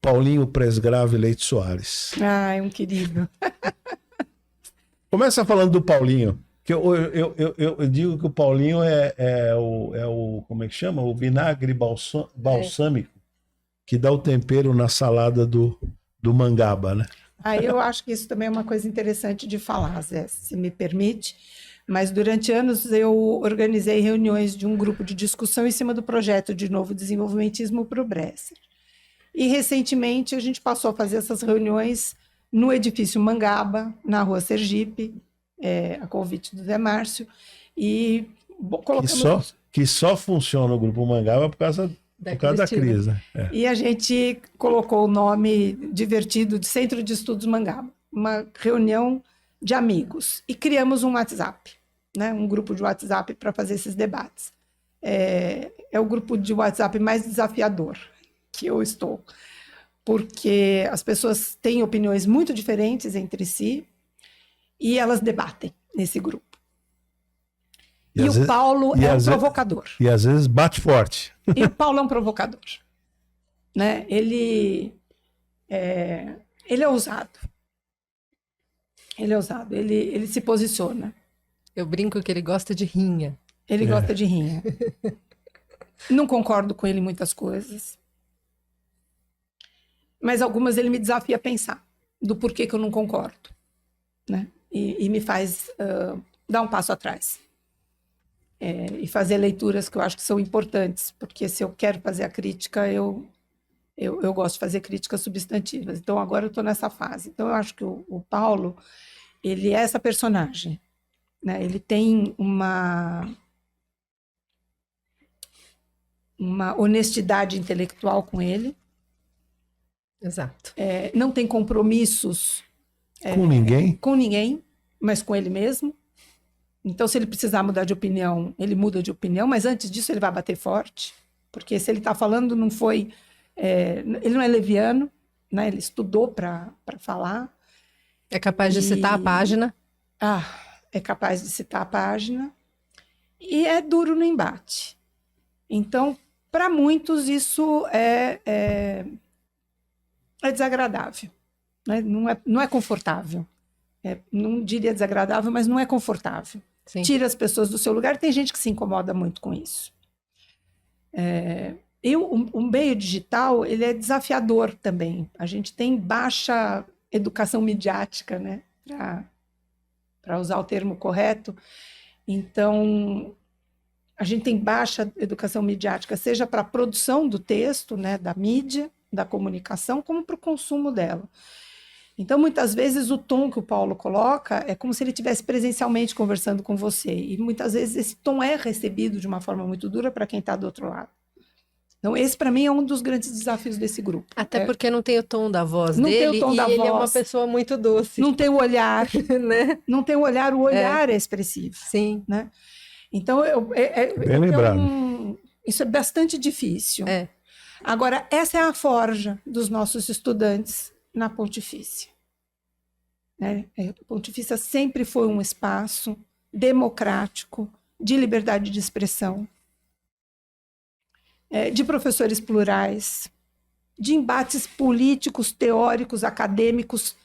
Paulinho Presgrave Leite Soares. Ai, um querido. Começa falando do Paulinho, que eu digo que o Paulinho é o como é que chama? O vinagre balsâmico que dá o tempero na salada do mangaba, né? Aí eu acho que isso também é uma coisa interessante de falar, Zé, se me permite. Mas durante anos eu organizei reuniões de um grupo de discussão em cima do projeto de novo desenvolvimentismo para o Bresser. E recentemente a gente passou a fazer essas reuniões no edifício Mangaba, na rua Sergipe, a convite do Zé Márcio, e colocamos... Que só funciona o grupo Mangaba por causa da crise. Né? E a gente colocou o nome divertido de Centro de Estudos Mangaba, uma reunião de amigos, e criamos um WhatsApp, né? Um grupo de WhatsApp para fazer esses debates. É o grupo de WhatsApp mais desafiador que eu estou, porque as pessoas têm opiniões muito diferentes entre si e elas debatem nesse grupo. E o Paulo é um provocador. E às vezes bate forte. E o Paulo é um provocador. Né? Ele é ousado. Ele é ousado, ele se posiciona. Eu brinco que ele gosta de rinha. Ele gosta de rinha. Não concordo com ele em muitas coisas. Mas algumas ele me desafia a pensar do porquê que eu não concordo. Né? E me faz dar um passo atrás. E fazer leituras que eu acho que são importantes, porque se eu quero fazer a crítica, eu gosto de fazer críticas substantivas. Então, agora eu estou nessa fase. Então, eu acho que o Paulo, ele é essa personagem. Né? Ele tem uma honestidade intelectual com ele. Exato. Não tem compromissos com ninguém, mas com ele mesmo. Então, se ele precisar mudar de opinião, ele muda de opinião, mas antes disso ele vai bater forte, porque se ele está falando, não foi... ele não é leviano, né? Ele estudou para falar. É capaz de citar a página. É capaz de citar a página. E é duro no embate. Então, para muitos, isso é desagradável. Né? Não é confortável. Não diria desagradável, mas não é confortável. Sim. Tira as pessoas do seu lugar. Tem gente que se incomoda muito com isso. O meio digital, ele é desafiador também. A gente tem baixa educação midiática, né? Para usar o termo correto. Então, a gente tem baixa educação midiática, seja para a produção do texto, né, da mídia, da comunicação, como para o consumo dela. Então, muitas vezes, o tom que o Paulo coloca é como se ele estivesse presencialmente conversando com você. E muitas vezes esse tom é recebido de uma forma muito dura para quem está do outro lado. Então, esse, para mim, é um dos grandes desafios desse grupo. Até porque não tem o tom da voz Não tem o dele tom e da ele é uma voz. pessoa muito doce, Não tem o olhar, né? não tem o olhar é expressivo. Sim. Né? Então, Bem lembrado. Isso é bastante difícil. É. Agora, essa é a forja dos nossos estudantes na Pontifícia. Né? A Pontifícia sempre foi um espaço democrático, de liberdade de expressão, de professores plurais, de embates políticos, teóricos, acadêmicos,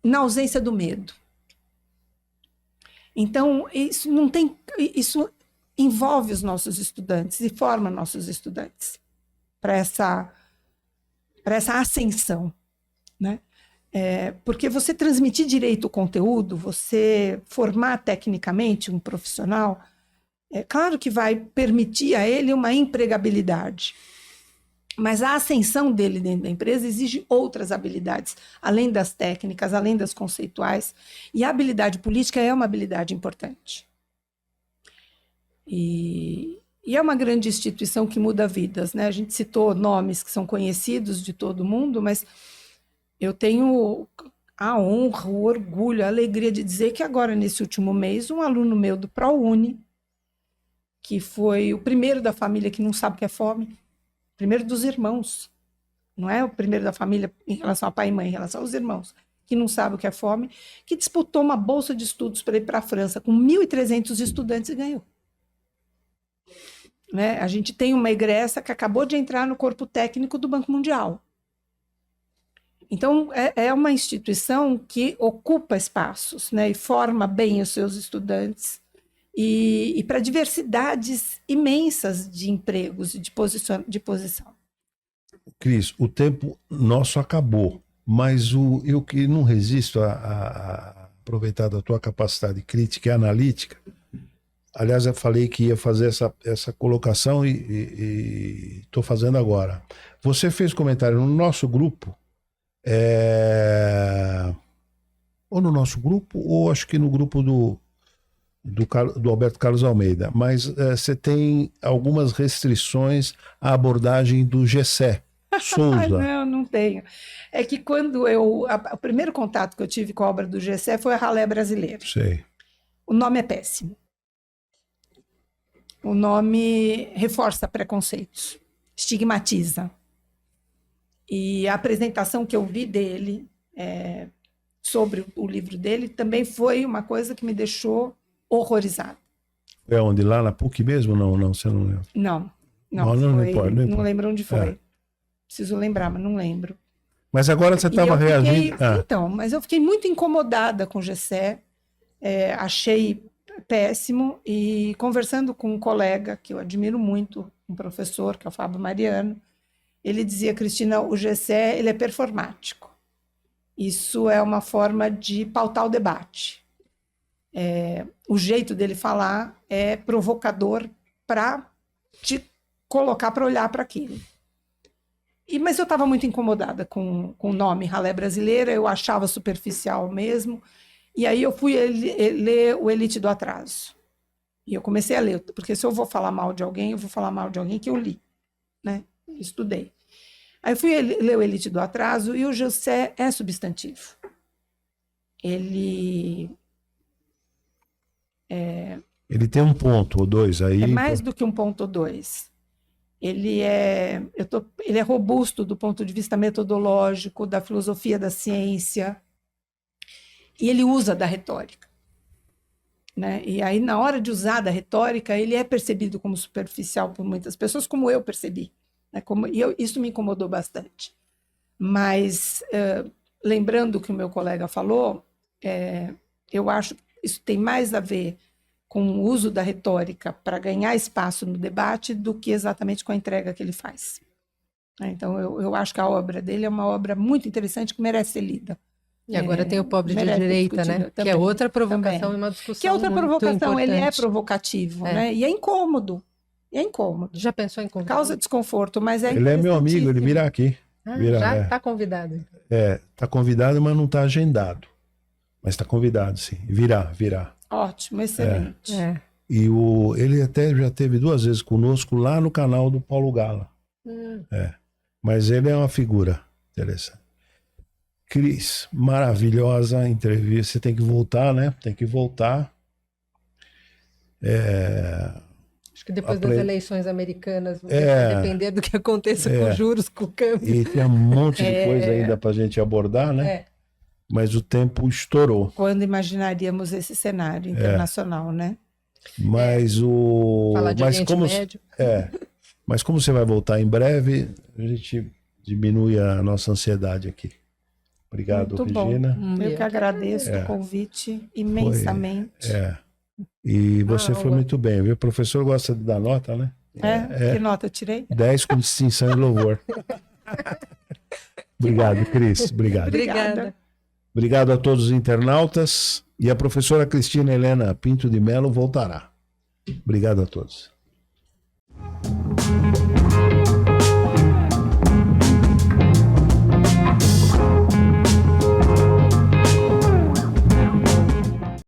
na ausência do medo. Então, isso envolve os nossos estudantes e forma nossos estudantes para essa ascensão, né? Porque você transmitir direito o conteúdo, você formar tecnicamente um profissional, é claro que vai permitir a ele uma empregabilidade, mas a ascensão dele dentro da empresa exige outras habilidades, além das técnicas, além das conceituais, e a habilidade política é uma habilidade importante. E é uma grande instituição que muda vidas, né? A gente citou nomes que são conhecidos de todo mundo, mas eu tenho a honra, o orgulho, a alegria de dizer que agora, nesse último mês, um aluno meu do ProUni, que foi o primeiro da família que não sabe o que é fome, primeiro dos irmãos, não é o primeiro da família em relação a pai e mãe, em relação aos irmãos, que não sabe o que é fome, que disputou uma bolsa de estudos para ir para a França com 1.300 estudantes e ganhou. Né? A gente tem uma egressa que acabou de entrar no corpo técnico do Banco Mundial. Então, é uma instituição que ocupa espaços, né, e forma bem os seus estudantes, e para diversidades imensas de empregos e de posição. Cris, o tempo nosso acabou, mas eu que não resisto a aproveitar da tua capacidade crítica e analítica. Aliás, eu falei que ia fazer essa colocação e estou fazendo agora. Você fez comentário no nosso grupo, ou no nosso grupo, ou acho que no grupo do Alberto Carlos Almeida, mas você tem algumas restrições à abordagem do Gessé Souza. Não tenho. É que quando o primeiro contato que eu tive com a obra do Gessé foi a Ralé Brasileira. Sei. O nome é péssimo. O nome reforça preconceitos, estigmatiza. E a apresentação que eu vi dele sobre o livro dele também foi uma coisa que me deixou horrorizada. É onde? Lá na PUC mesmo? Não, você não lembra? Não, não lembro onde foi. Preciso lembrar, mas não lembro. Mas agora você estava reagindo... Então, mas eu fiquei muito incomodada com o Gessé, achei péssimo, e conversando com um colega que eu admiro muito, um professor, que é o Fábio Mariano, ele dizia: Cristina, o Gessé, ele é performático. Isso é uma forma de pautar o debate. O jeito dele falar é provocador para te colocar para olhar para aquilo. Mas eu estava muito incomodada com o nome Ralé Brasileira, eu achava superficial mesmo, e aí eu fui ler o Elite do Atraso. E eu comecei a ler, porque se eu vou falar mal de alguém, eu vou falar mal de alguém que eu li, né? Estudei. Aí eu fui ler o Elite do Atraso, e o Gessé é substantivo. Ele tem um ponto ou dois aí. É mais do que um ponto ou dois. Ele é robusto do ponto de vista metodológico, da filosofia da ciência, e ele usa da retórica. Né? E aí, na hora de usar da retórica, ele é percebido como superficial por muitas pessoas, como eu percebi. Né? Isso me incomodou bastante. Mas, lembrando o que o meu colega falou, eu acho que isso tem mais a ver com o uso da retórica para ganhar espaço no debate do que exatamente com a entrega que ele faz. Então, eu acho que a obra dele é uma obra muito interessante que merece ser lida. E agora tem o Pobre de Direita, né? Também, que é outra provocação também. e uma discussão que é outra muito provocação, importante. ele é provocativo, né? E é incômodo. Já pensou em convidar? Causa desconforto, mas Ele é meu amigo, ele virá aqui. Já está convidado. Está convidado, mas não está agendado. Mas está convidado, sim. Virá. Ótimo, excelente. E ele até já teve 2 vezes conosco lá no canal do Paulo Gala. Mas ele é uma figura interessante. Cris, maravilhosa entrevista. Você tem que voltar, né? Tem que voltar. Acho que depois das eleições americanas vai depender do que aconteça com os juros, com o câmbio. E tem um monte de coisa ainda para a gente abordar, né? Mas o tempo estourou. Quando imaginaríamos esse cenário internacional, né? Mas Falar de Oriente Médio. Mas como você vai voltar em breve, a gente diminui a nossa ansiedade aqui. Obrigado, Muito Regina. bom. Eu que agradeço o convite imensamente. E você foi muito bem, viu? O professor gosta de dar nota, né? Que nota eu tirei? 10 com distinção e louvor. Obrigado, Cris. Obrigado. Obrigada. Obrigado a todos os internautas. E a professora Cristina Helena Pinto de Mello voltará. Obrigado a todos.